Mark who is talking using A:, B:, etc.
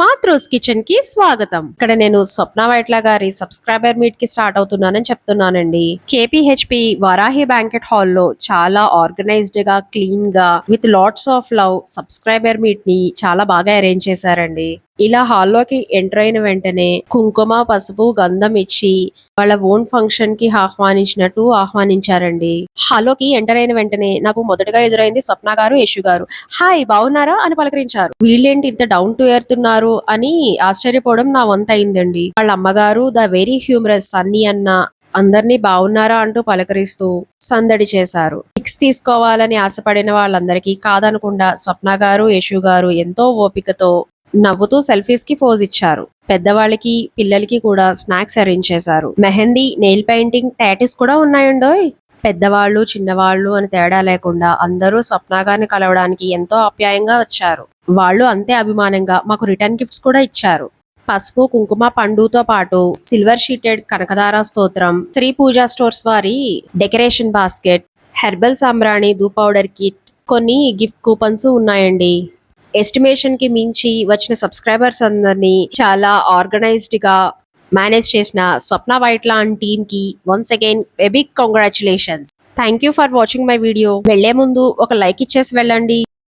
A: మాతృస్ kitchen కి స్వాగతం. ఇక్కడ నేను స్వప్న వైట్ల గారి సబ్స్క్రైబర్ మీట్ కి స్టార్ట్ అవుతున్నానని చెప్తున్నానండి. కేపీహెచ్పి వరాహి బ్యాంకెట్ హాల్ లో చాలా ఆర్గనైజ్డ్ గా, క్లీన్ గా, with lots of love subscriber meet ని చాలా బాగా అరేంజ్ చేశారండి. ఇలా హాల్లోకి ఎంటర్ అయిన వెంటనే కుంకుమ, పసుపు, గంధం ఇచ్చి వాళ్ళ ఓన్ ఫంక్షన్ కి ఆహ్వానించినట్టు ఆహ్వానించారండి. హాల్లోకి ఎంటర్ అయిన వెంటనే నాకు మొదటగా ఎదురైంది స్వప్న గారు, యశు గారు. హాయ్, బాగున్నారా అని పలకరించారు. వీళ్ళేంటి ఇంత డౌన్ టు ఎర్త్ ఉన్నారు అని ఆశ్చర్యపోవడం నా వంత అయిందండి. వాళ్ళ అమ్మగారు ద వెరీ హ్యూమరస్ సన్నీ అన్న అందరినీ బాగున్నారా అంటూ పలకరిస్తూ సందడి చేశారు. పిక్స్ తీసుకోవాలని ఆశపడిన వాళ్ళందరికీ కాదనకుండా స్వప్న గారు, యశు గారు ఎంతో ఓపికతో నవ్వుతూ సెల్ఫీస్ కి పోజ్ ఇచ్చారు. పెద్దవాళ్ళకి, పిల్లలకి కూడా స్నాక్స్ అరేంజ్ చేశారు. మెహందీ, నెయిల్ పెయింటింగ్, టాటూస్ కూడా ఉన్నాయండోయ్. పెద్దవాళ్ళు, చిన్నవాళ్ళు అని తేడా లేకుండా అందరూ స్వప్న గారిని కలవడానికి ఎంతో ఆప్యాయంగా వచ్చారు. వాళ్ళు అంతే అభిమానంగా మాకు రిటర్న్ గిఫ్ట్స్ కూడా ఇచ్చారు. పసుపు, కుంకుమ, పండుతో పాటు సిల్వర్ షీటెడ్ కనకదార స్తోత్రం, శ్రీ పూజా స్టోర్స్ వారి డెకరేషన్ బాస్కెట్, హెర్బల్ సాంబ్రాణి, ధూప్ పౌడర్ కిట్, కొన్ని గిఫ్ట్ కూపన్స్ ఉన్నాయండి. ఎస్టిమేషన్ కి మించి వచ్చిన సబ్స్క్రైబర్స్ అందరినీ చాలా ఆర్గనైజ్డ్ గా మేనేజ్ చేసిన స్వప్న వైట్ల అండ్ టీమ్ కి once again a big congratulations. Thank you for watching my video. వెళ్లే ముందు ఒక లైక్ ఇచ్చేసి వెళ్ళండి.